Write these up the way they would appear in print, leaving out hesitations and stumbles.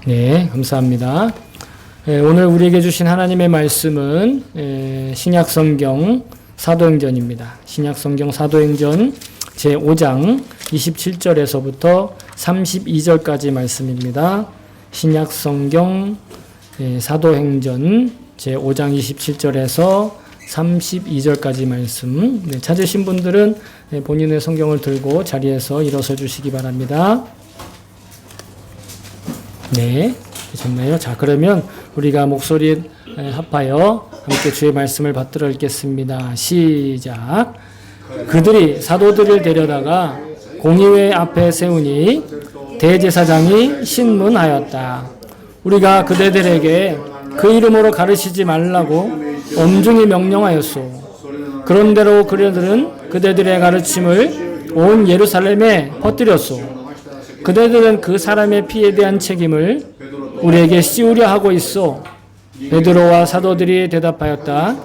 네, 감사합니다. 오늘 우리에게 주신 하나님의 말씀은 신약성경 사도행전입니다. 신약성경 사도행전 제5장 27절에서부터 32절까지 말씀입니다. 신약성경 사도행전 제5장 27절에서 32절까지 말씀. 찾으신 분들은 본인의 성경을 들고 자리에서 일어서 주시기 바랍니다. 네, 되셨나요? 자, 그러면 우리가 목소리 합하여 함께 주의 말씀을 받들어 읽겠습니다. 시작. 그들이 사도들을 데려다가 공의회 앞에 세우니 대제사장이 신문하였다. 우리가 그대들에게 그 이름으로 가르치지 말라고 엄중히 명령하였소. 그런대로 그들은 그대들의 가르침을 온 예루살렘에 퍼뜨렸소. 그대들은 그 사람의 피에 대한 책임을 우리에게 씌우려 하고 있어. 베드로와 사도들이 대답하였다.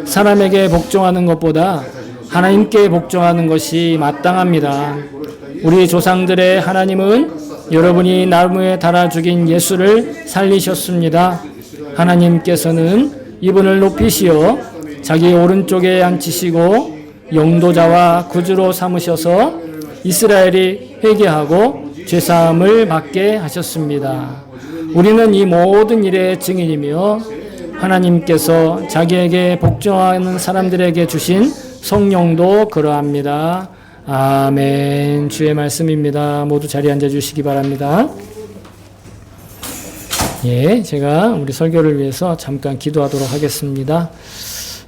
사람에게 복종하는 것보다 하나님께 복종하는 것이 마땅합니다. 우리 조상들의 하나님은 여러분이 나무에 달아 죽인 예수를 살리셨습니다. 하나님께서는 이분을 높이시어 자기 오른쪽에 앉히시고 영도자와 구주로 삼으셔서 이스라엘이 회개하고 죄사함을 받게 하셨습니다. 우리는 이 모든 일의 증인이며 하나님께서 자기에게 복종하는 사람들에게 주신 성령도 그러합니다. 아멘. 주의 말씀입니다. 모두 자리에 앉아 주시기 바랍니다. 예, 제가 우리 설교를 위해서 잠깐 기도하도록 하겠습니다.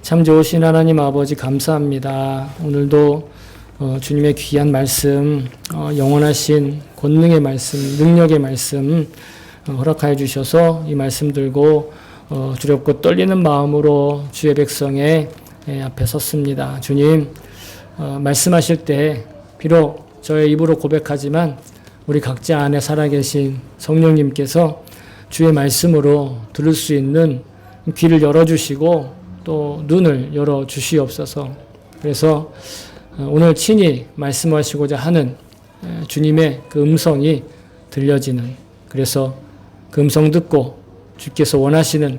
참 좋으신 하나님 아버지 감사합니다. 오늘도 주님의 귀한 말씀, 영원하신 권능의 말씀, 능력의 말씀 허락하여 주셔서 이 말씀 들고 두렵고 떨리는 마음으로 주의 백성의 앞에 섰습니다. 주님, 말씀하실 때 비록 저의 입으로 고백하지만 우리 각자 안에 살아계신 성령님께서 주의 말씀으로 들을 수 있는 귀를 열어주시고 또 눈을 열어주시옵소서. 그래서 오늘 친히 말씀하시고자 하는 주님의 그 음성이 들려지는, 그래서 그 음성 듣고 주께서 원하시는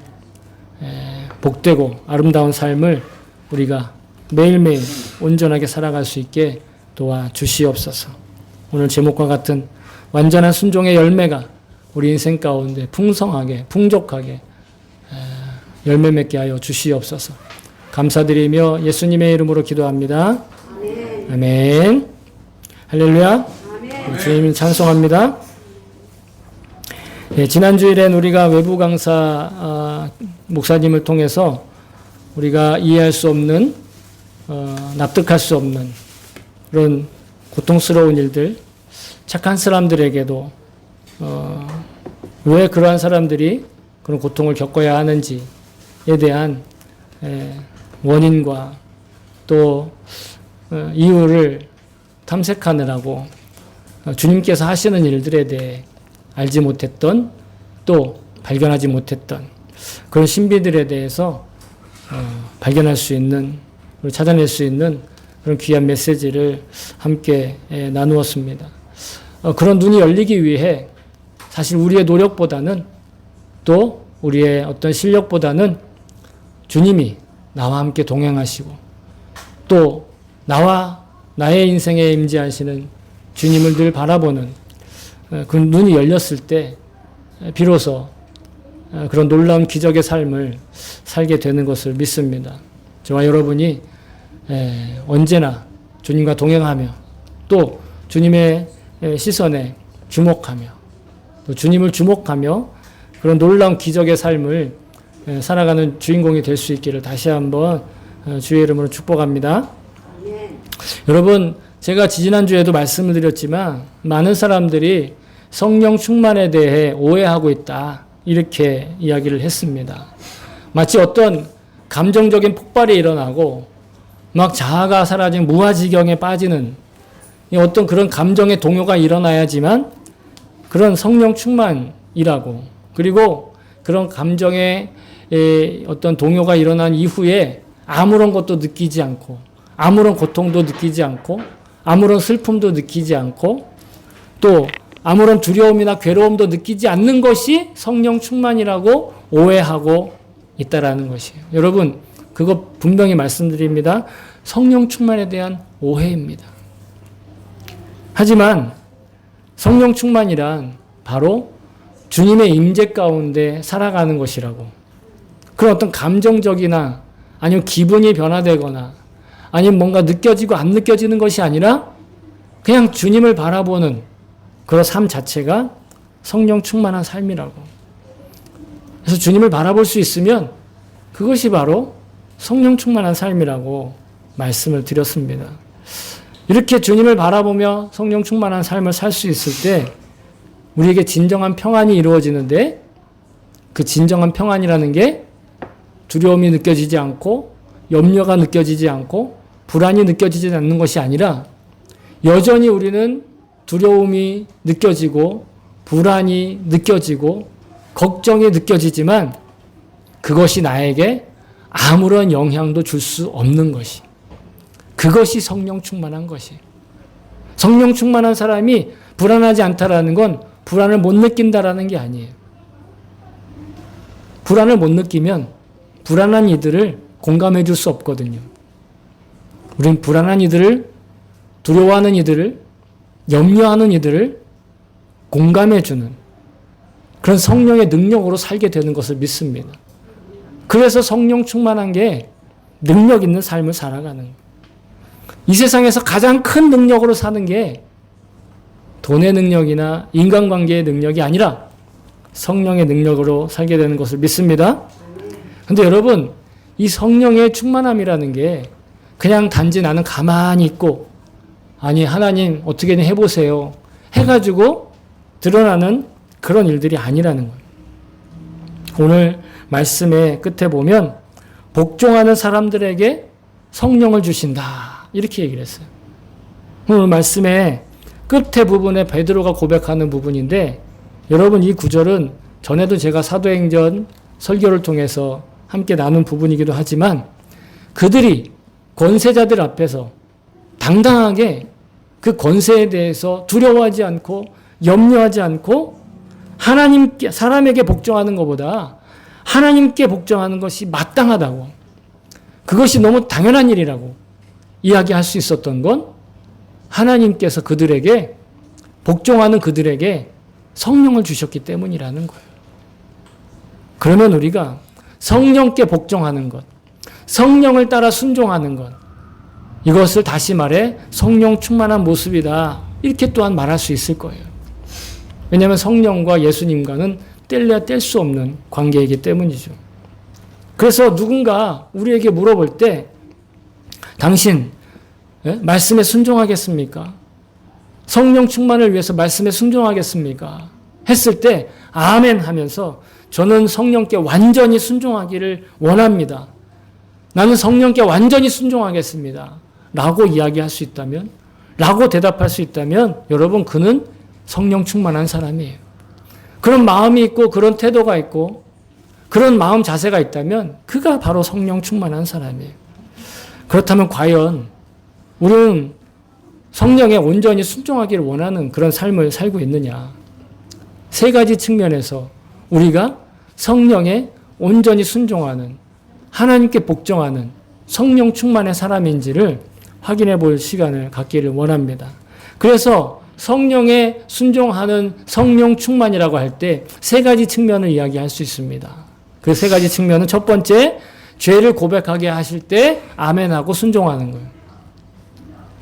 복되고 아름다운 삶을 우리가 매일매일 온전하게 살아갈 수 있게 도와주시옵소서. 오늘 제목과 같은 완전한 순종의 열매가 우리 인생 가운데 풍성하게 풍족하게 열매 맺게 하여 주시옵소서. 감사드리며 예수님의 이름으로 기도합니다. 아멘. 아멘. 할렐루야. 아멘. 주님 찬송합니다. 네, 지난 주일엔 우리가 외부 강사 목사님을 통해서 우리가 이해할 수 없는 납득할 수 없는 그런 고통스러운 일들, 착한 사람들에게도 왜 그러한 사람들이 그런 고통을 겪어야 하는지에 대한 원인과 또 이유를 탐색하느라고 주님께서 하시는 일들에 대해 알지 못했던 또 발견하지 못했던 그런 신비들에 대해서 발견할 수 있는, 찾아낼 수 있는 그런 귀한 메시지를 함께 나누었습니다. 그런 눈이 열리기 위해 사실 우리의 노력보다는 또 우리의 어떤 실력보다는 주님이 나와 함께 동행하시고 또 나와 나의 인생에 임재하시는 주님을 늘 바라보는 그 눈이 열렸을 때 비로소 그런 놀라운 기적의 삶을 살게 되는 것을 믿습니다. 저와 여러분이 언제나 주님과 동행하며 또 주님의 시선에 주목하며 또 주님을 주목하며 그런 놀라운 기적의 삶을 살아가는 주인공이 될 수 있기를 다시 한번 주의 이름으로 축복합니다. 여러분, 제가 지난주에도 말씀을 드렸지만 많은 사람들이 성령 충만에 대해 오해하고 있다, 이렇게 이야기를 했습니다. 마치 어떤 감정적인 폭발이 일어나고 막 자아가 사라진 무아지경에 빠지는 어떤 그런 감정의 동요가 일어나야지만 그런 성령 충만이라고, 그리고 그런 감정의 어떤 동요가 일어난 이후에 아무런 것도 느끼지 않고 아무런 고통도 느끼지 않고 아무런 슬픔도 느끼지 않고 또 아무런 두려움이나 괴로움도 느끼지 않는 것이 성령 충만이라고 오해하고 있다라는 것이에요. 여러분, 그거 분명히 말씀드립니다. 성령 충만에 대한 오해입니다. 하지만 성령 충만이란 바로 주님의 임재 가운데 살아가는 것이라고. 그런 어떤 감정적이나 아니면 기분이 변화되거나 아니면 뭔가 느껴지고 안 느껴지는 것이 아니라 그냥 주님을 바라보는 그런 삶 자체가 성령 충만한 삶이라고. 그래서 주님을 바라볼 수 있으면 그것이 바로 성령 충만한 삶이라고 말씀을 드렸습니다. 이렇게 주님을 바라보며 성령 충만한 삶을 살 수 있을 때 우리에게 진정한 평안이 이루어지는데, 그 진정한 평안이라는 게 두려움이 느껴지지 않고 염려가 느껴지지 않고 불안이 느껴지지 않는 것이 아니라 여전히 우리는 두려움이 느껴지고 불안이 느껴지고 걱정이 느껴지지만 그것이 나에게 아무런 영향도 줄 수 없는 것이, 그것이 성령 충만한 것이. 성령 충만한 사람이 불안하지 않다라는 건 불안을 못 느낀다라는 게 아니에요. 불안을 못 느끼면 불안한 이들을 공감해 줄 수 없거든요. 우린 불안한 이들을, 두려워하는 이들을, 염려하는 이들을 공감해 주는 그런 성령의 능력으로 살게 되는 것을 믿습니다. 그래서 성령 충만한 게 능력 있는 삶을 살아가는 거예요. 이 세상에서 가장 큰 능력으로 사는 게 돈의 능력이나 인간관계의 능력이 아니라 성령의 능력으로 살게 되는 것을 믿습니다. 근데 여러분, 이 성령의 충만함이라는 게 그냥 단지 나는 가만히 있고, 아니 하나님 어떻게든 해보세요 해가지고 드러나는 그런 일들이 아니라는 거예요. 오늘 말씀의 끝에 보면 복종하는 사람들에게 성령을 주신다 이렇게 얘기를 했어요. 오늘 말씀의 끝에 부분에 베드로가 고백하는 부분인데, 여러분 이 구절은 전에도 제가 사도행전 설교를 통해서 함께 나눈 부분이기도 하지만 그들이 권세자들 앞에서 당당하게 그 권세에 대해서 두려워하지 않고 염려하지 않고 하나님께, 사람에게 복종하는 것보다 하나님께 복종하는 것이 마땅하다고, 그것이 너무 당연한 일이라고 이야기할 수 있었던 건 하나님께서 그들에게, 복종하는 그들에게 성령을 주셨기 때문이라는 거예요. 그러면 우리가 성령께 복종하는 것, 성령을 따라 순종하는 것, 이것을 다시 말해 성령 충만한 모습이다 이렇게 또한 말할 수 있을 거예요. 왜냐하면 성령과 예수님과는 뗄래야 뗄 수 없는 관계이기 때문이죠. 그래서 누군가 우리에게 물어볼 때 당신 말씀에 순종하겠습니까? 성령 충만을 위해서 말씀에 순종하겠습니까? 했을 때 아멘 하면서 저는 성령께 완전히 순종하기를 원합니다. 나는 성령께 완전히 순종하겠습니다. 라고 이야기할 수 있다면, 라고 대답할 수 있다면 여러분 그는 성령 충만한 사람이에요. 그런 마음이 있고 그런 태도가 있고 그런 마음 자세가 있다면 그가 바로 성령 충만한 사람이에요. 그렇다면 과연 우리는 성령에 온전히 순종하기를 원하는 그런 삶을 살고 있느냐? 세 가지 측면에서 우리가 성령에 온전히 순종하는, 하나님께 복종하는 성령 충만의 사람인지를 확인해 볼 시간을 갖기를 원합니다. 그래서 성령에 순종하는 성령 충만이라고 할 때 세 가지 측면을 이야기할 수 있습니다. 그 세 가지 측면은 첫 번째, 죄를 고백하게 하실 때 아멘하고 순종하는 거예요.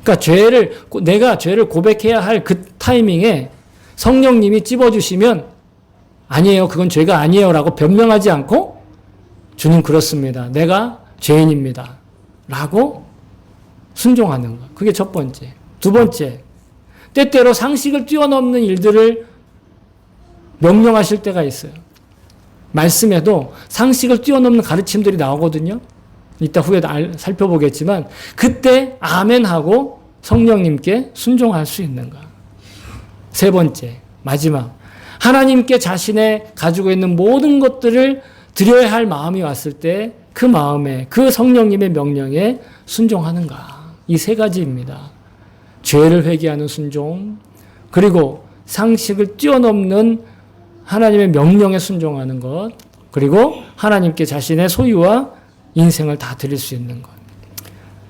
그러니까 내가 죄를 고백해야 할 그 타이밍에 성령님이 찝어주시면 아니에요, 그건 죄가 아니에요 라고 변명하지 않고 주님 그렇습니다, 내가 죄인입니다 라고 순종하는 것. 그게 첫 번째. 두 번째, 때때로 상식을 뛰어넘는 일들을 명령하실 때가 있어요. 말씀에도 상식을 뛰어넘는 가르침들이 나오거든요. 이따 후에 살펴보겠지만 그때 아멘하고 성령님께 순종할 수 있는가. 세 번째, 마지막, 하나님께 자신의 가지고 있는 모든 것들을 드려야 할 마음이 왔을 때 그 마음에, 그 성령님의 명령에 순종하는가. 이 세 가지입니다. 죄를 회개하는 순종, 그리고 상식을 뛰어넘는 하나님의 명령에 순종하는 것, 그리고 하나님께 자신의 소유와 인생을 다 드릴 수 있는 것.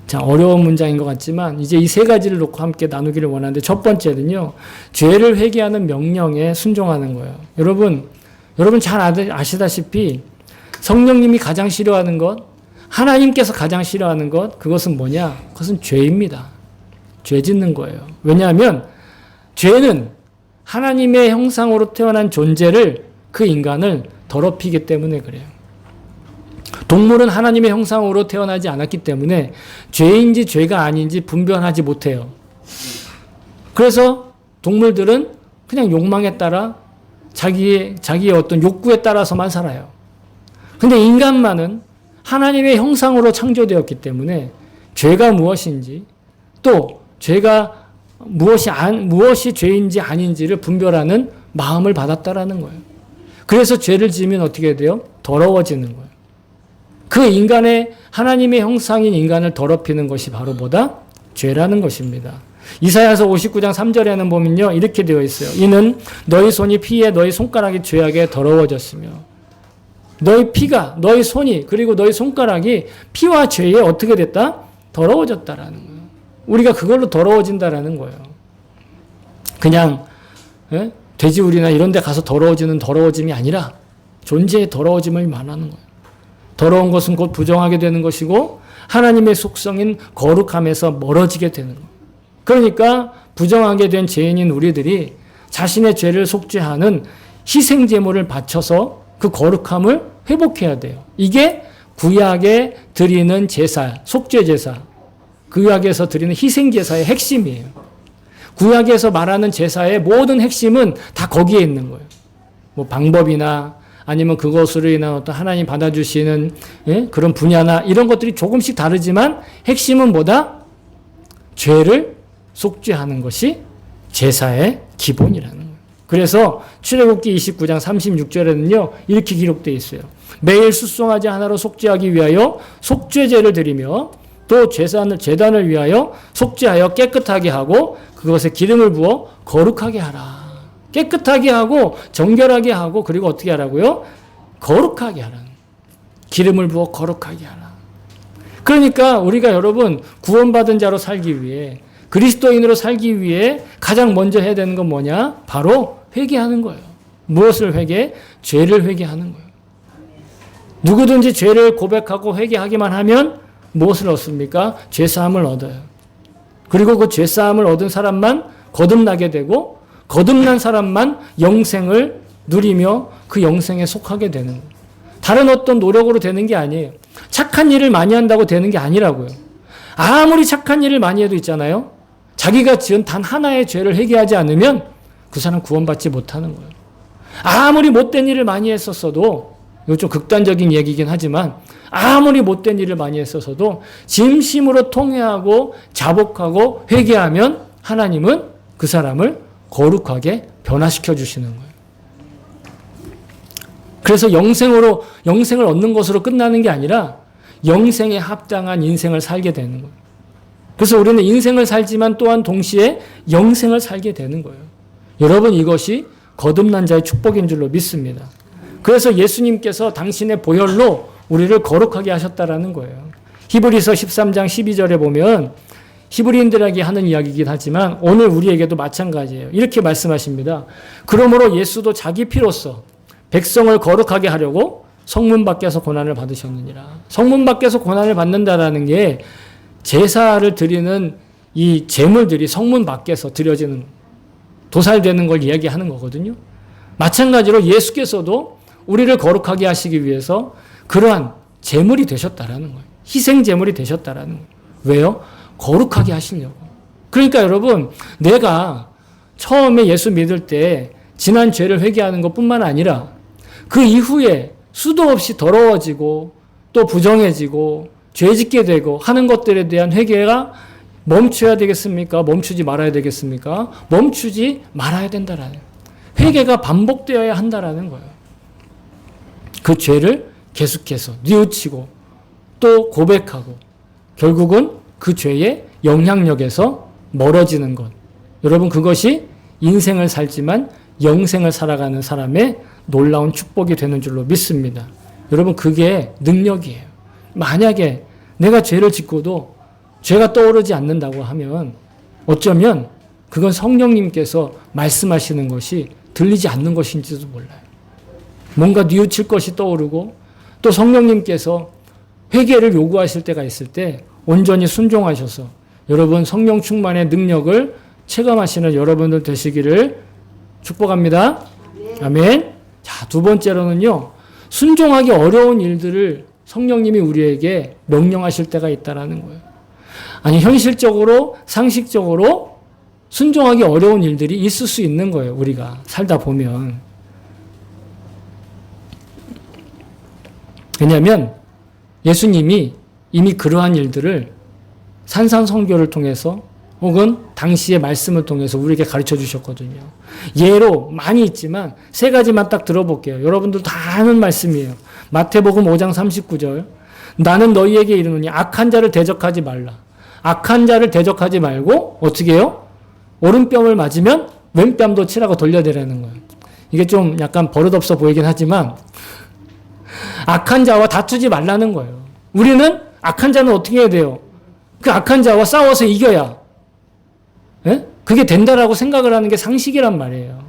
자, 어려운 문장인 것 같지만 이제 이 세 가지를 놓고 함께 나누기를 원하는데, 첫 번째는요, 죄를 회개하는 명령에 순종하는 거예요. 여러분 잘 아시다시피 성령님이 가장 싫어하는 것, 하나님께서 가장 싫어하는 것, 그것은 뭐냐? 그것은 죄입니다. 죄 짓는 거예요. 왜냐하면 죄는 하나님의 형상으로 태어난 존재를, 그 인간을 더럽히기 때문에 그래요. 동물은 하나님의 형상으로 태어나지 않았기 때문에 죄인지 죄가 아닌지 분별하지 못해요. 그래서 동물들은 그냥 욕망에 따라 자기의 어떤 욕구에 따라서만 살아요. 근데 인간만은 하나님의 형상으로 창조되었기 때문에 죄가 무엇인지, 또 죄가 무엇이 죄인지 아닌지를 분별하는 마음을 받았다라는 거예요. 그래서 죄를 지으면 어떻게 돼요? 더러워지는 거예요. 그 인간의, 하나님의 형상인 인간을 더럽히는 것이 바로 뭐다? 죄라는 것입니다. 이사야서 59장 3절에는 보면요, 이렇게 되어 있어요. 이는 너희 손이 피에 너희 손가락이 죄악에 더러워졌으며, 너희 피가, 너희 손이, 그리고 너희 손가락이 피와 죄에 어떻게 됐다? 더러워졌다라는 거예요. 우리가 그걸로 더러워진다라는 거예요. 그냥 돼지우리나 이런 데 가서 더러워지는 더러워짐이 아니라 존재의 더러워짐을 말하는 거예요. 더러운 것은 곧 부정하게 되는 것이고 하나님의 속성인 거룩함에서 멀어지게 되는 거예요. 그러니까 부정하게 된 죄인인 우리들이 자신의 죄를 속죄하는 희생제물을 바쳐서 그 거룩함을 회복해야 돼요. 이게 구약에 드리는 제사, 속죄제사, 구약에서 드리는 희생제사의 핵심이에요. 구약에서 말하는 제사의 모든 핵심은 다 거기에 있는 거예요. 뭐 방법이나 아니면 그것으로 인한 어떤 하나님 받아주시는 그런 분야나 이런 것들이 조금씩 다르지만 핵심은 뭐다? 죄를 속죄하는 것이 제사의 기본이라는 거예요. 그래서 출애굽기 29장 36절에는요, 이렇게 기록되어 있어요. 매일 숫송아지 하나로 속죄하기 위하여 속죄제를 드리며 또 제단을 위하여 속죄하여 깨끗하게 하고 그것에 기름을 부어 거룩하게 하라. 깨끗하게 하고 정결하게 하고 그리고 어떻게 하라고요? 거룩하게 하라. 기름을 부어 거룩하게 하라. 그러니까 우리가 여러분 구원받은 자로 살기 위해, 그리스도인으로 살기 위해 가장 먼저 해야 되는 건 뭐냐? 바로 회개하는 거예요. 무엇을 회개? 죄를 회개하는 거예요. 누구든지 죄를 고백하고 회개하기만 하면 무엇을 얻습니까? 죄사함을 얻어요. 그리고 그 죄사함을 얻은 사람만 거듭나게 되고 거듭난 사람만 영생을 누리며 그 영생에 속하게 되는 거예요. 다른 어떤 노력으로 되는 게 아니에요. 착한 일을 많이 한다고 되는 게 아니라고요. 아무리 착한 일을 많이 해도 있잖아요. 자기가 지은 단 하나의 죄를 회개하지 않으면 그 사람 구원받지 못하는 거예요. 아무리 못된 일을 많이 했었어도, 이거 좀 극단적인 얘기긴 하지만 아무리 못된 일을 많이 했었어도 진심으로 통회하고 자복하고 회개하면 하나님은 그 사람을 거룩하게 변화시켜 주시는 거예요. 그래서 영생을 얻는 것으로 끝나는 게 아니라 영생에 합당한 인생을 살게 되는 거예요. 그래서 우리는 인생을 살지만 또한 동시에 영생을 살게 되는 거예요. 여러분, 이것이 거듭난 자의 축복인 줄로 믿습니다. 그래서 예수님께서 당신의 보혈로 우리를 거룩하게 하셨다라는 거예요. 히브리서 13장 12절에 보면 히브리인들에게 하는 이야기이긴 하지만 오늘 우리에게도 마찬가지예요. 이렇게 말씀하십니다. 그러므로 예수도 자기 피로써 백성을 거룩하게 하려고 성문 밖에서 고난을 받으셨느니라. 성문 밖에서 고난을 받는다라는 게 제사를 드리는 이 제물들이 성문 밖에서 드려지는, 도살되는 걸 이야기하는 거거든요. 마찬가지로 예수께서도 우리를 거룩하게 하시기 위해서 그러한 제물이 되셨다라는 거예요. 희생 제물이 되셨다라는 거예요. 왜요? 거룩하게 하시려고. 그러니까 여러분, 내가 처음에 예수 믿을 때 지난 죄를 회개하는 것뿐만 아니라 그 이후에 수도 없이 더러워지고 또 부정해지고 죄짓게 되고 하는 것들에 대한 회개가 멈춰야 되겠습니까? 멈추지 말아야 되겠습니까? 멈추지 말아야 된다라는, 회개가 반복되어야 한다라는 거예요. 그 죄를 계속해서 뉘우치고 또 고백하고 결국은 그 죄의 영향력에서 멀어지는 것. 여러분, 그것이 인생을 살지만 영생을 살아가는 사람의 놀라운 축복이 되는 줄로 믿습니다. 여러분, 그게 능력이에요. 만약에 내가 죄를 짓고도 죄가 떠오르지 않는다고 하면 어쩌면 그건 성령님께서 말씀하시는 것이 들리지 않는 것인지도 몰라요. 뭔가 뉘우칠 것이 떠오르고 또 성령님께서 회개를 요구하실 때가 있을 때 온전히 순종하셔서 여러분 성령 충만의 능력을 체감하시는 여러분들 되시기를 축복합니다. 아멘. 자, 두 번째로는요. 순종하기 어려운 일들을 성령님이 우리에게 명령하실 때가 있다라는 거예요. 아니, 현실적으로 상식적으로 순종하기 어려운 일들이 있을 수 있는 거예요. 우리가 살다 보면. 왜냐하면 예수님이 이미 그러한 일들을 산상선교를 통해서 혹은 당시의 말씀을 통해서 우리에게 가르쳐 주셨거든요. 예로 많이 있지만 세 가지만 딱 들어볼게요. 여러분들 다 아는 말씀이에요. 마태복음 5장 39절. 나는 너희에게 이르노니 악한 자를 대적하지 말라. 악한 자를 대적하지 말고 어떻게 해요? 오른뺨을 맞으면 왼뺨도 치라고 돌려대라는 거예요. 이게 좀 약간 버릇없어 보이긴 하지만 악한 자와 다투지 말라는 거예요. 우리는 악한 자는 어떻게 해야 돼요? 그 악한 자와 싸워서 이겨야 그게 된다라고 생각을 하는 게 상식이란 말이에요.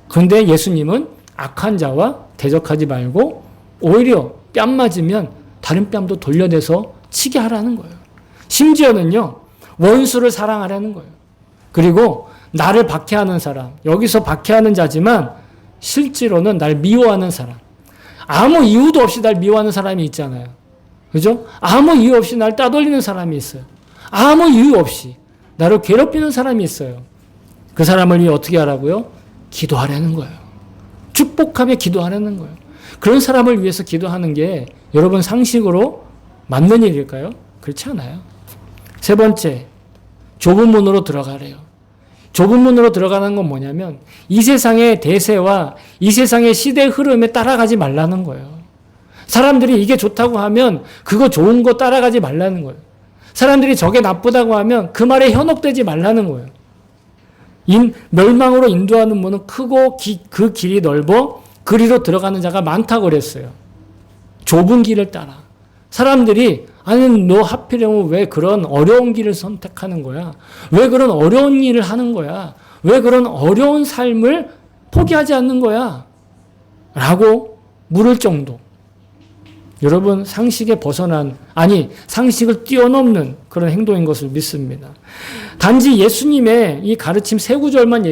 그런데 예수님은 악한 자와 대적하지 말고 오히려 뺨 맞으면 다른 뺨도 돌려대서 치게 하라는 거예요. 심지어는요, 원수를 사랑하라는 거예요. 그리고 나를 박해하는 사람, 여기서 박해하는 자지만 실제로는 날 미워하는 사람, 아무 이유도 없이 날 미워하는 사람이 있잖아요. 그죠? 아무 이유 없이 날 따돌리는 사람이 있어요. 아무 이유 없이 나를 괴롭히는 사람이 있어요. 그 사람을 위해 어떻게 하라고요? 기도하라는 거예요. 축복하며 기도하라는 거예요. 그런 사람을 위해서 기도하는 게 여러분 상식으로 맞는 일일까요? 그렇지 않아요. 세 번째, 좁은 문으로 들어가래요. 좁은 문으로 들어가는 건 뭐냐면 이 세상의 대세와 이 세상의 시대의 흐름에 따라가지 말라는 거예요. 사람들이 이게 좋다고 하면 그거 좋은 거 따라가지 말라는 거예요. 사람들이 저게 나쁘다고 하면 그 말에 현혹되지 말라는 거예요. 멸망으로 인도하는 문은 크고 그 길이 넓어 그리로 들어가는 자가 많다고 그랬어요. 좁은 길을 따라. 사람들이 아니 너 하필이면 왜 그런 어려운 길을 선택하는 거야? 왜 그런 어려운 일을 하는 거야? 왜 그런 어려운 삶을 포기하지 않는 거야? 라고 물을 정도. 여러분 상식에 벗어난 상식을 뛰어넘는 그런 행동인 것을 믿습니다. 단지 예수님의 이 가르침 세 구절만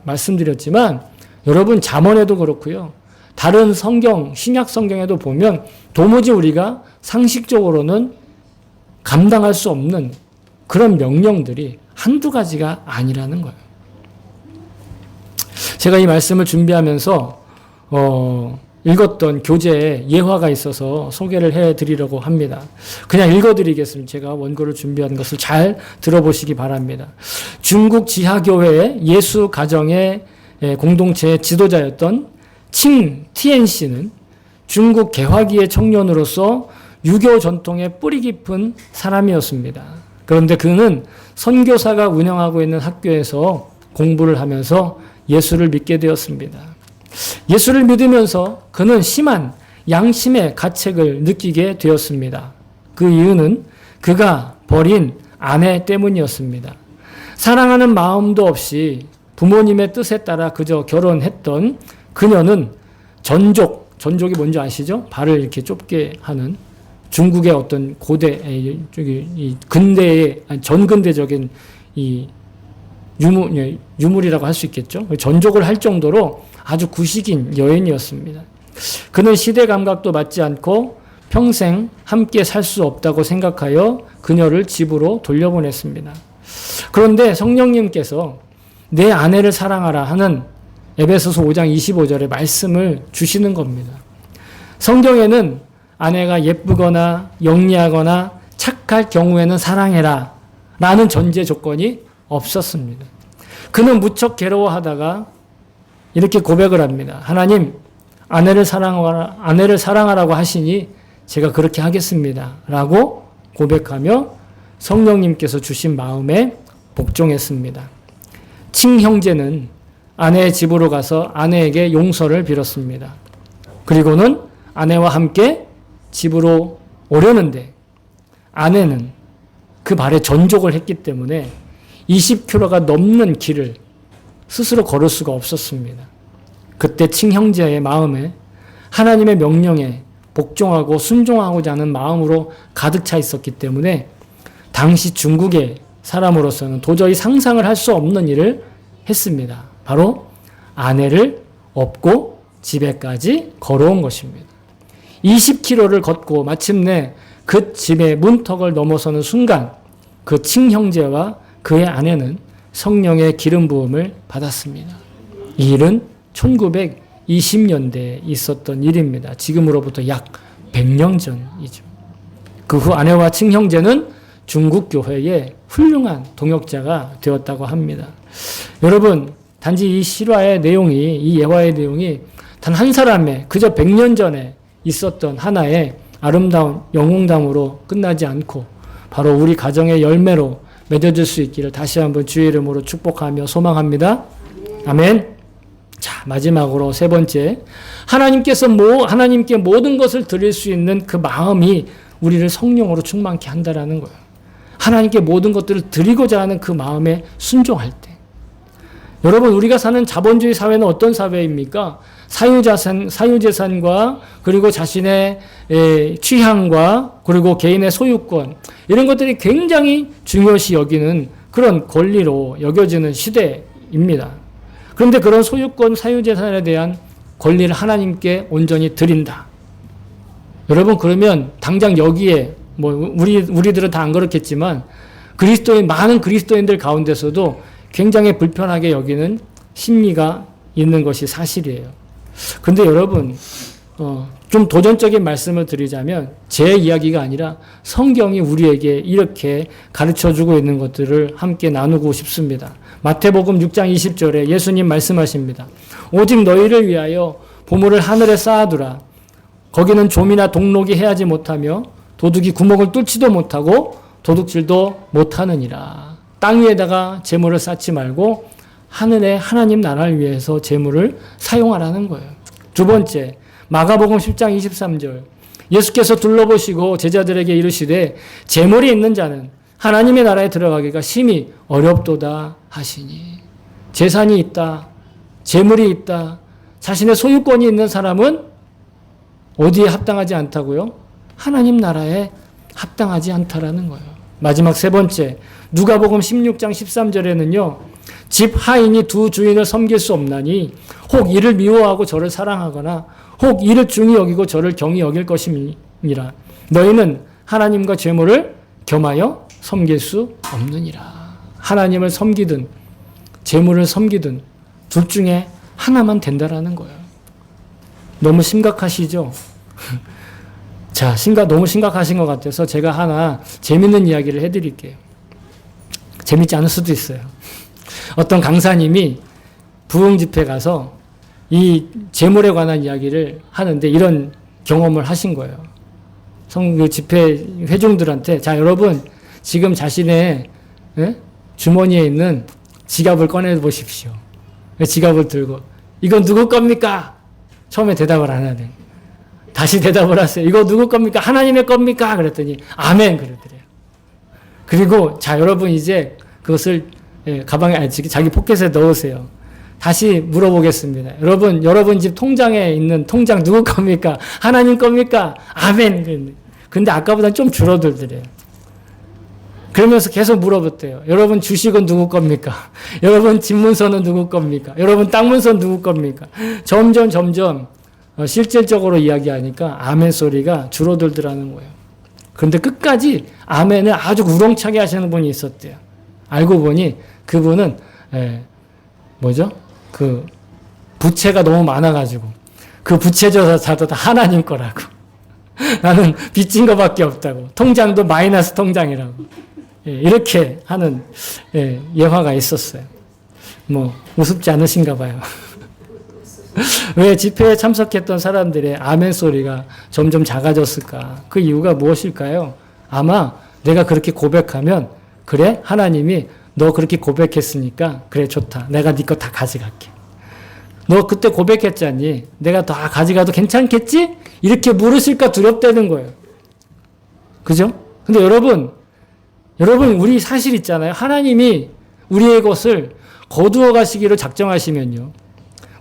말씀드렸지만 여러분 잠언에도 그렇고요. 다른 성경, 신약 성경에도 보면 도무지 우리가 상식적으로는 감당할 수 없는 그런 명령들이 한두 가지가 아니라는 거예요. 제가 이 말씀을 준비하면서 읽었던 교재에 예화가 있어서 소개를 해드리려고 합니다. 그냥 읽어드리겠습니다. 제가 원고를 준비한 것을 잘 들어보시기 바랍니다. 중국 지하교회의 예수 가정의 공동체의 지도자였던 칭 티엔씨는 중국 개화기의 청년으로서 유교 전통에 뿌리 깊은 사람이었습니다. 그런데 그는 선교사가 운영하고 있는 학교에서 공부를 하면서 예수를 믿게 되었습니다. 예수를 믿으면서 그는 심한 양심의 가책을 느끼게 되었습니다. 그 이유는 그가 버린 아내 때문이었습니다. 사랑하는 마음도 없이 부모님의 뜻에 따라 그저 결혼했던 그녀는 전족이 뭔지 아시죠? 발을 이렇게 좁게 하는 중국의 어떤 고대, 이 근대의, 전근대적인 이 유물이라고 할 수 있겠죠? 전족을 할 정도로 아주 구식인 여인이었습니다. 그는 시대 감각도 맞지 않고 평생 함께 살 수 없다고 생각하여 그녀를 집으로 돌려보냈습니다. 그런데 성령님께서 내 아내를 사랑하라 하는 에베소서 5장 25절의 말씀을 주시는 겁니다. 성경에는 아내가 예쁘거나 영리하거나 착할 경우에는 사랑해라 라는 전제 조건이 없었습니다. 그는 무척 괴로워하다가 이렇게 고백을 합니다. 하나님, 아내를 사랑하라고 하시니 제가 그렇게 하겠습니다. 라고 고백하며 성령님께서 주신 마음에 복종했습니다. 친형제는 아내의 집으로 가서 아내에게 용서를 빌었습니다. 그리고는 아내와 함께 집으로 오려는데 아내는 그 말에 전족을 했기 때문에 20km가 넘는 길을 스스로 걸을 수가 없었습니다. 그때 친형제의 마음에 하나님의 명령에 복종하고 순종하고자 하는 마음으로 가득 차 있었기 때문에 당시 중국의 사람으로서는 도저히 상상을 할 수 없는 일을 했습니다. 바로 아내를 업고 집에까지 걸어온 것입니다. 20km를 걷고 마침내 그 집의 문턱을 넘어서는 순간 그 친형제와 그의 아내는 성령의 기름 부음을 받았습니다. 이 일은 1920년대에 있었던 일입니다. 지금으로부터 약 100년 전이죠. 그 후 아내와 친형제는 중국 교회의 훌륭한 동역자가 되었다고 합니다. 여러분, 단지 이 실화의 내용이, 이 예화의 내용이 단 한 사람의 그저 100년 전에 있었던 하나의 아름다운 영웅담으로 끝나지 않고 바로 우리 가정의 열매로 맺어질 수 있기를 다시 한번 주의 이름으로 축복하며 소망합니다. 아멘. 자, 마지막으로 세 번째, 하나님께 모든 것을 드릴 수 있는 그 마음이 우리를 성령으로 충만케 한다라는 거예요. 하나님께 모든 것들을 드리고자 하는 그 마음에 순종할 때. 여러분, 우리가 사는 자본주의 사회는 어떤 사회입니까? 사유재산과 그리고 자신의 취향과 그리고 개인의 소유권, 이런 것들이 굉장히 중요시 여기는 그런 권리로 여겨지는 시대입니다. 그런데 그런 소유권, 사유재산에 대한 권리를 하나님께 온전히 드린다. 여러분, 그러면 당장 여기에 우리들은 다 안 그렇겠지만 많은 그리스도인들 가운데서도 굉장히 불편하게 여기는 심리가 있는 것이 사실이에요. 그런데 여러분, 좀 도전적인 말씀을 드리자면 제 이야기가 아니라 성경이 우리에게 이렇게 가르쳐주고 있는 것들을 함께 나누고 싶습니다. 마태복음 6장 20절에 예수님 말씀하십니다. 오직 너희를 위하여 보물을 하늘에 쌓아두라. 거기는 좀이나 독록이 해하지 못하며 도둑이 구멍을 뚫지도 못하고 도둑질도 못하느니라. 땅 위에다가 재물을 쌓지 말고 하늘에 하나님 나라를 위해서 재물을 사용하라는 거예요. 두 번째, 마가복음 10장 23절. 예수께서 둘러보시고 제자들에게 이르시되 재물이 있는 자는 하나님의 나라에 들어가기가 심히 어렵도다 하시니. 재산이 있다, 재물이 있다, 자신의 소유권이 있는 사람은 어디에 합당하지 않다고요? 하나님 나라에 합당하지 않다라는 거예요. 마지막 세 번째, 누가복음 16장 13절에는요. 집 하인이 두 주인을 섬길 수 없나니 혹 이를 미워하고 저를 사랑하거나 혹 이를 중히 여기고 저를 경히 여길 것임이니라. 너희는 하나님과 재물을 겸하여 섬길 수 없느니라. 하나님을 섬기든 재물을 섬기든 둘 중에 하나만 된다라는 거예요. 너무 심각하시죠? 자, 너무 심각하신 것 같아서 제가 하나 재밌는 이야기를 해드릴게요. 재밌지 않을 수도 있어요. 어떤 강사님이 부흥 집회 가서 이 재물에 관한 이야기를 하는데 이런 경험을 하신 거예요. 그 집회 회중들한테, 자, 여러분 지금 자신의 주머니에 있는 지갑을 꺼내 보십시오. 지갑을 들고 이건 누구 겁니까? 처음에 대답을 안 하네. 다시 대답을 하세요. 이거 누구 겁니까? 하나님의 겁니까? 그랬더니 아멘 그러더래요. 그리고 자, 여러분 이제 그것을 가방에 자기 포켓에 넣으세요. 다시 물어보겠습니다. 여러분 집 통장에 있는 통장 누구 겁니까? 하나님 겁니까? 아멘. 근데 아까보다 좀 줄어들더래요. 그러면서 계속 물어봤대요. 여러분 주식은 누구 겁니까? 여러분 집 문서는 누구 겁니까? 여러분 땅 문서는 누구 겁니까? 점점 실질적으로 이야기하니까 아멘 소리가 줄어들더라는 거예요. 그런데 끝까지 아멘을 아주 우렁차게 하시는 분이 있었대요. 알고 보니 그분은 그 부채가 너무 많아가지고 그 부채조차도 다 하나님 거라고. 나는 빚진 거밖에 없다고. 통장도 마이너스 통장이라고. 이렇게 하는 예화가 있었어요. 우습지 않으신가 봐요. 왜 집회에 참석했던 사람들의 아멘 소리가 점점 작아졌을까? 그 이유가 무엇일까요? 아마 내가 그렇게 고백하면 그래? 하나님이 너 그렇게 고백했으니까 그래 좋다. 내가 네 거 다 가져갈게. 너 그때 고백했잖니. 내가 다 가져가도 괜찮겠지? 이렇게 물으실까 두렵다는 거예요. 그죠? 근데 여러분 우리 사실 있잖아요. 하나님이 우리의 것을 거두어 가시기로 작정하시면요.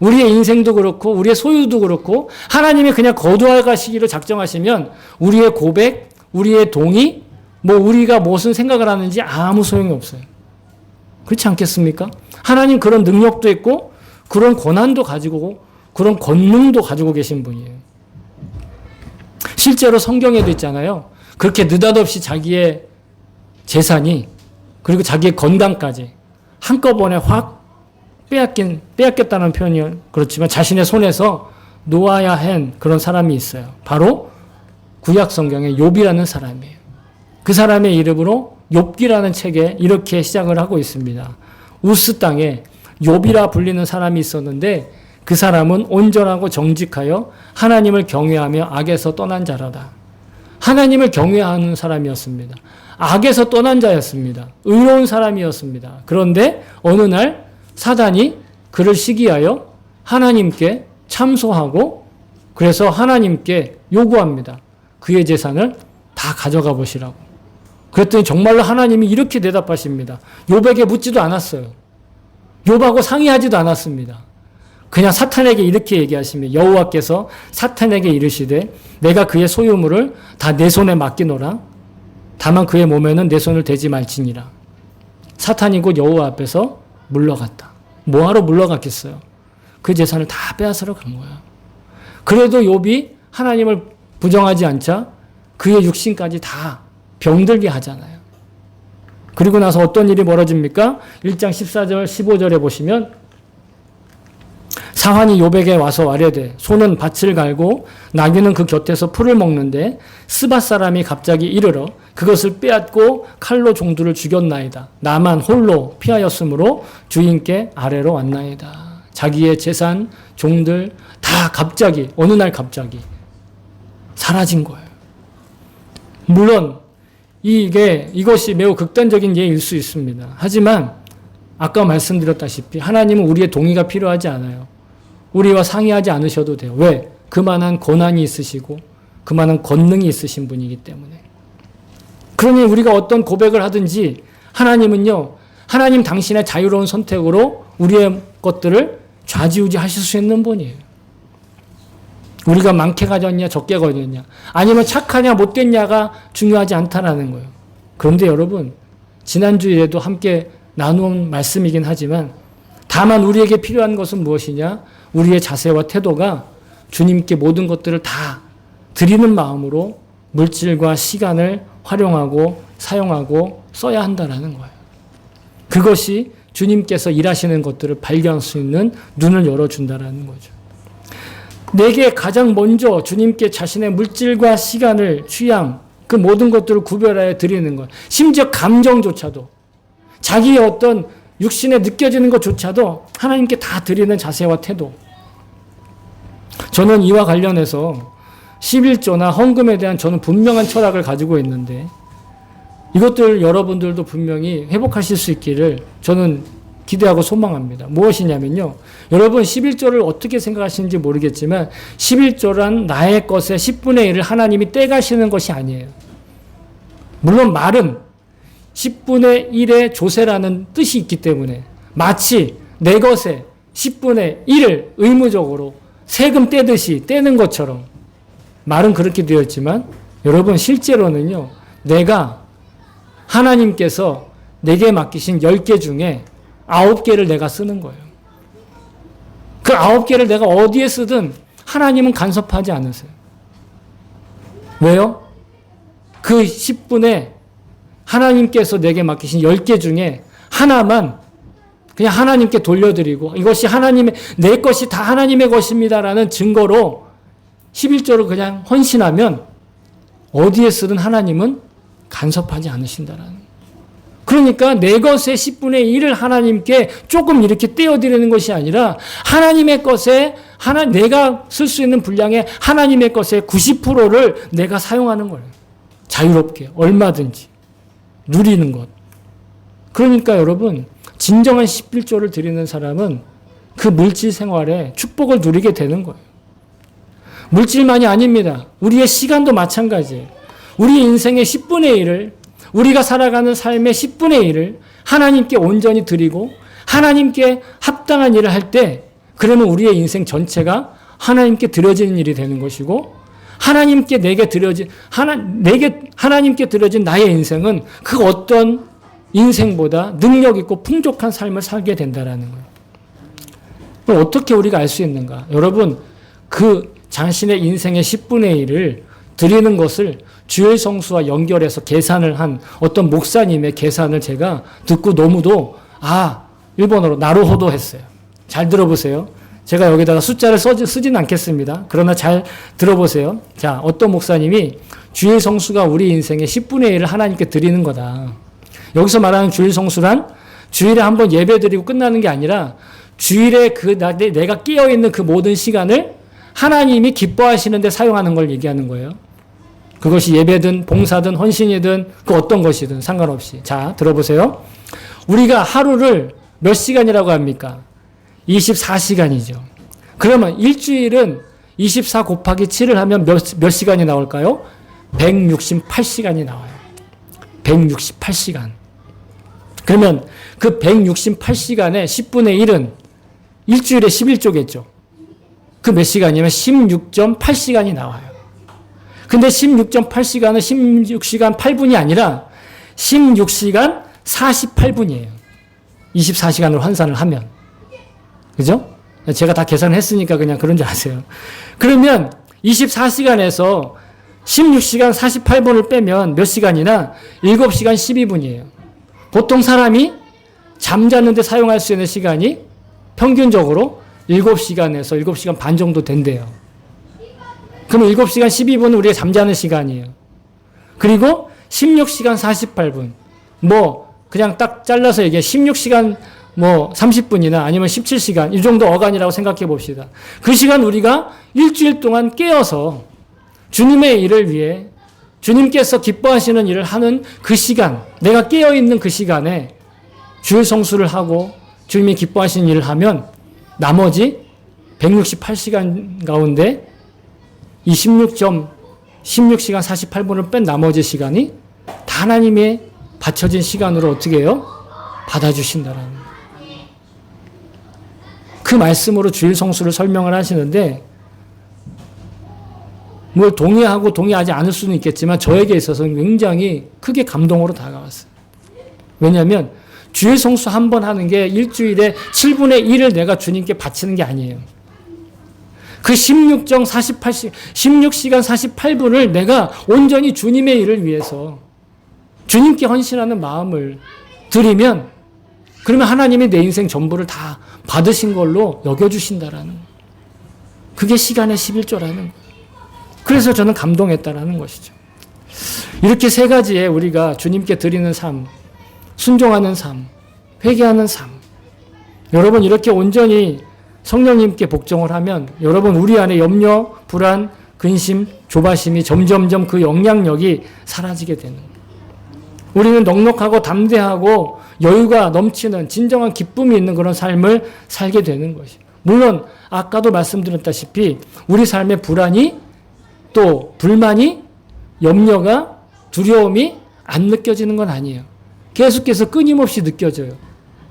우리의 인생도 그렇고 우리의 소유도 그렇고 하나님이 그냥 거두어 가시기로 작정하시면 우리의 고백, 우리의 동의, 우리가 무슨 생각을 하는지 아무 소용이 없어요. 그렇지 않겠습니까? 하나님 그런 능력도 있고 그런 권한도 가지고 그런 권능도 가지고 계신 분이에요. 실제로 성경에도 있잖아요. 그렇게 느닷없이 자기의 재산이 그리고 자기의 건강까지 한꺼번에 확 빼앗겼다는 표현이 그렇지만 자신의 손에서 놓아야 한 그런 사람이 있어요. 바로 구약 성경의 욥이라는 사람이에요. 그 사람의 이름으로 욥기라는 책에 이렇게 시작을 하고 있습니다. 우스 땅에 욥이라 불리는 사람이 있었는데 그 사람은 온전하고 정직하여 하나님을 경외하며 악에서 떠난 자라다. 하나님을 경외하는 사람이었습니다. 악에서 떠난 자였습니다. 의로운 사람이었습니다. 그런데 어느 날 사단이 그를 시기하여 하나님께 참소하고 그래서 하나님께 요구합니다. 그의 재산을 다 가져가 보시라고. 그랬더니 정말로 하나님이 이렇게 대답하십니다. 욥에게 묻지도 않았어요. 욥하고 상의하지도 않았습니다. 그냥 사탄에게 이렇게 얘기하시며 여호와께서 사탄에게 이르시되 내가 그의 소유물을 다 내 손에 맡기노라. 다만 그의 몸에는 내 손을 대지 말지니라. 사탄이 곧 여호와 앞에서 물러갔다. 뭐하러 물러갔겠어요? 그 재산을 다 빼앗으러 간 거야. 그래도 욥이 하나님을 부정하지 않자 그의 육신까지 다 병들게 하잖아요. 그리고 나서 어떤 일이 벌어집니까? 1장 14절 15절에 보시면 사환이 욥에게 와서 아뢰되 소는 밭을 갈고 나귀는 그 곁에서 풀을 먹는데 스밧 사람이 갑자기 이르러 그것을 빼앗고 칼로 종들을 죽였나이다. 나만 홀로 피하였으므로 주인께 아래로 왔나이다. 자기의 재산, 종들 다 갑자기 어느 날 갑자기 사라진 거예요. 물론 이것이 매우 극단적인 예일 수 있습니다. 하지만 아까 말씀드렸다시피 하나님은 우리의 동의가 필요하지 않아요. 우리와 상의하지 않으셔도 돼요. 왜? 그만한 권한이 있으시고 그만한 권능이 있으신 분이기 때문에. 그러니 우리가 어떤 고백을 하든지 하나님은요. 하나님 당신의 자유로운 선택으로 우리의 것들을 좌지우지 하실 수 있는 분이에요. 우리가 많게 가졌냐 적게 가졌냐 아니면 착하냐 못됐냐가 중요하지 않다라는 거예요. 그런데 여러분 지난주에도 함께 나눈 말씀이긴 하지만 다만 우리에게 필요한 것은 무엇이냐? 우리의 자세와 태도가 주님께 모든 것들을 다 드리는 마음으로 물질과 시간을 활용하고 사용하고 써야 한다라는 거예요. 그것이 주님께서 일하시는 것들을 발견할 수 있는 눈을 열어준다라는 거죠. 내게 가장 먼저 주님께 자신의 물질과 시간을 취향 그 모든 것들을 구별하여 드리는 것 심지어 감정조차도 자기의 어떤 육신에 느껴지는 것조차도 하나님께 다 드리는 자세와 태도. 저는 이와 관련해서 11조나 헌금에 대한 저는 분명한 철학을 가지고 있는데 이것들 여러분들도 분명히 회복하실 수 있기를 저는 기대하고 소망합니다. 무엇이냐면요. 여러분 11조를 어떻게 생각하시는지 모르겠지만 11조란 나의 것의 10분의 1을 하나님이 떼가시는 것이 아니에요. 물론 말은 10분의 1의 조세라는 뜻이 있기 때문에 마치 내 것의 10분의 1을 의무적으로 세금 떼듯이 떼는 것처럼 말은 그렇게 되어 있지만 여러분 실제로는요. 내가 하나님께서 내게 맡기신 10개 중에 9개를 내가 쓰는 거예요. 그 9개를 내가 어디에 쓰든 하나님은 간섭하지 않으세요. 왜요? 그 10분에 하나님께서 내게 맡기신 10개 중에 하나만 그냥 하나님께 돌려드리고 이것이 내 것이 다 하나님의 것입니다라는 증거로 11조를 그냥 헌신하면 어디에 쓰든 하나님은 간섭하지 않으신다라는 거예요. 그러니까 내 것의 10분의 1을 하나님께 조금 이렇게 떼어드리는 것이 아니라 하나님의 것에 내가 쓸 수 있는 분량의 하나님의 것의 90%를 내가 사용하는 거예요. 자유롭게 얼마든지 누리는 것. 그러니까 여러분, 진정한 11조를 드리는 사람은 그 물질 생활에 축복을 누리게 되는 거예요. 물질만이 아닙니다. 우리의 시간도 마찬가지예요. 우리 인생의 10분의 1을, 우리가 살아가는 삶의 10분의 1을 하나님께 온전히 드리고 하나님께 합당한 일을 할 때, 그러면 우리의 인생 전체가 하나님께 드려지는 일이 되는 것이고, 하나님께 드려진 나의 인생은 그 어떤 인생보다 능력 있고 풍족한 삶을 살게 된다라는 거예요. 그럼 어떻게 우리가 알 수 있는가? 여러분, 그 자신의 인생의 10분의 1을 드리는 것을 주일 성수와 연결해서 계산을 한 어떤 목사님의 계산을 제가 듣고 너무도 일본어로 나루호도 했어요. 잘 들어보세요. 제가 여기다가 숫자를 쓰진 않겠습니다. 그러나 잘 들어보세요. 자, 어떤 목사님이 주일 성수가 우리 인생의 10분의 1을 하나님께 드리는 거다. 여기서 말하는 주일 성수란 주일에 한번 예배 드리고 끝나는 게 아니라 주일에 내가 깨어있는 그 모든 시간을 하나님이 기뻐하시는데 사용하는 걸 얘기하는 거예요. 그것이 예배든 봉사든 헌신이든 그 어떤 것이든 상관없이. 자, 들어보세요. 우리가 하루를 몇 시간이라고 합니까? 24시간이죠. 그러면 일주일은 24 곱하기 7을 하면 몇 시간이 나올까요? 168시간이 나와요. 168시간. 그러면 그 168시간의 10분의 1은 일주일에 11조겠죠. 그 몇 시간이면 16.8시간이 나와요. 근데 16.8시간은 16시간 8분이 아니라 16시간 48분이에요. 24시간으로 환산을 하면. 그죠? 제가 다 계산을 했으니까 그냥 그런 줄 아세요. 그러면 24시간에서 16시간 48분을 빼면 몇 시간이나 7시간 12분이에요. 보통 사람이 잠자는데 사용할 수 있는 시간이 평균적으로 7시간에서 7시간 반 정도 된대요. 그럼 7시간 12분은 우리가 잠자는 시간이에요. 그리고 16시간 48분. 그냥 딱 잘라서 얘기해. 16시간 30분이나 아니면 17시간. 이 정도 어간이라고 생각해 봅시다. 그 시간 우리가 일주일 동안 깨어서 주님의 일을 위해 주님께서 기뻐하시는 일을 하는 그 시간, 내가 깨어있는 그 시간에 주일 성수를 하고 주님이 기뻐하시는 일을 하면 나머지 168시간 가운데 이 16시간 48분을 뺀 나머지 시간이 다 하나님의 바쳐진 시간으로 어떻게 해요? 받아주신다라는 거예요. 그 말씀으로 주일 성수를 설명을 하시는데 뭘 동의하고 동의하지 않을 수는 있겠지만 저에게 있어서는 굉장히 크게 감동으로 다가왔어요. 왜냐하면 주일 성수 한 번 하는 게 일주일에 7분의 1을 내가 주님께 바치는 게 아니에요. 그 16시간 48분을 내가 온전히 주님의 일을 위해서 주님께 헌신하는 마음을 드리면 그러면 하나님이 내 인생 전부를 다 받으신 걸로 여겨주신다라는 거예요. 그게 시간의 11조라는 거예요. 그래서 저는 감동했다라는 것이죠. 이렇게 세 가지의 우리가 주님께 드리는 삶, 순종하는 삶, 회개하는 삶. 여러분 이렇게 온전히 성령님께 복종을 하면 여러분 우리 안에 염려, 불안, 근심, 조바심이 점점점 그 영향력이 사라지게 되는 거예요. 우리는 넉넉하고 담대하고 여유가 넘치는 진정한 기쁨이 있는 그런 삶을 살게 되는 것이에요. 물론 아까도 말씀드렸다시피 우리 삶의 불안이 또 불만이 염려가 두려움이 안 느껴지는 건 아니에요. 계속해서 끊임없이 느껴져요.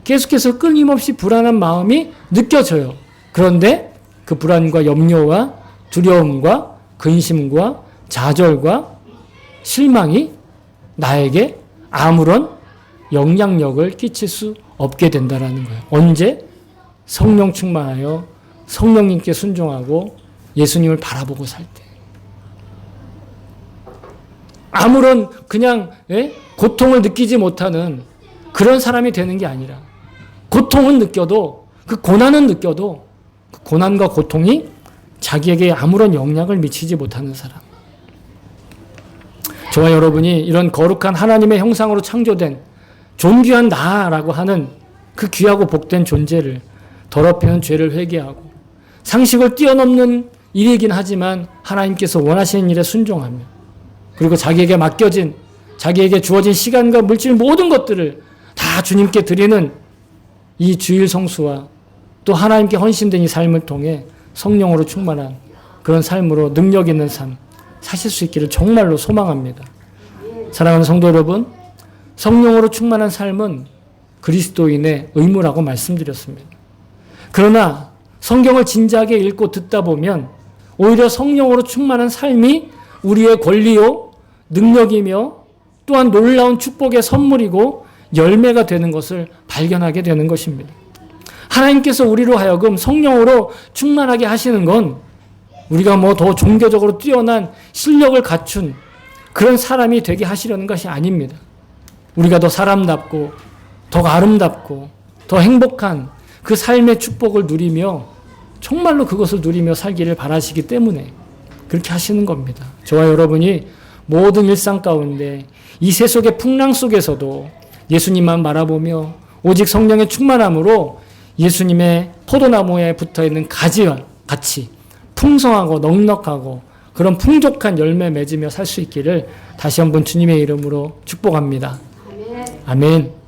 계속해서 끊임없이 불안한 마음이 느껴져요. 그런데 그 불안과 염려와 두려움과 근심과 좌절과 실망이 나에게 아무런 영향력을 끼칠 수 없게 된다는 거예요. 언제? 성령 충만하여 성령님께 순종하고 예수님을 바라보고 살 때. 아무런 그냥 고통을 느끼지 못하는 그런 사람이 되는 게 아니라 고통은 느껴도 그 고난은 느껴도 그 고난과 고통이 자기에게 아무런 영향을 미치지 못하는 사람. 저와 여러분이 이런 거룩한 하나님의 형상으로 창조된 존귀한 나라고 하는 그 귀하고 복된 존재를 더럽히는 죄를 회개하고 상식을 뛰어넘는 일이긴 하지만 하나님께서 원하시는 일에 순종하며 그리고 자기에게 주어진 시간과 물질 모든 것들을 다 다 주님께 드리는 이 주일 성수와 또 하나님께 헌신된 이 삶을 통해 성령으로 충만한 그런 삶으로 능력 있는 삶 사실 수 있기를 정말로 소망합니다. 사랑하는 성도 여러분, 성령으로 충만한 삶은 그리스도인의 의무라고 말씀드렸습니다. 그러나 성경을 진지하게 읽고 듣다 보면 오히려 성령으로 충만한 삶이 우리의 권리요, 능력이며 또한 놀라운 축복의 선물이고 열매가 되는 것을 발견하게 되는 것입니다. 하나님께서 우리로 하여금 성령으로 충만하게 하시는 건 우리가 뭐 더 종교적으로 뛰어난 실력을 갖춘 그런 사람이 되게 하시려는 것이 아닙니다. 우리가 더 사람답고 더 아름답고 더 행복한 그 삶의 축복을 누리며 정말로 그것을 누리며 살기를 바라시기 때문에 그렇게 하시는 겁니다. 저와 여러분이 모든 일상 가운데 이 세속의 풍랑 속에서도 예수님만 바라보며 오직 성령의 충만함으로 예수님의 포도나무에 붙어있는 가지와 같이 풍성하고 넉넉하고 그런 풍족한 열매 맺으며 살 수 있기를 다시 한번 주님의 이름으로 축복합니다. 아멘.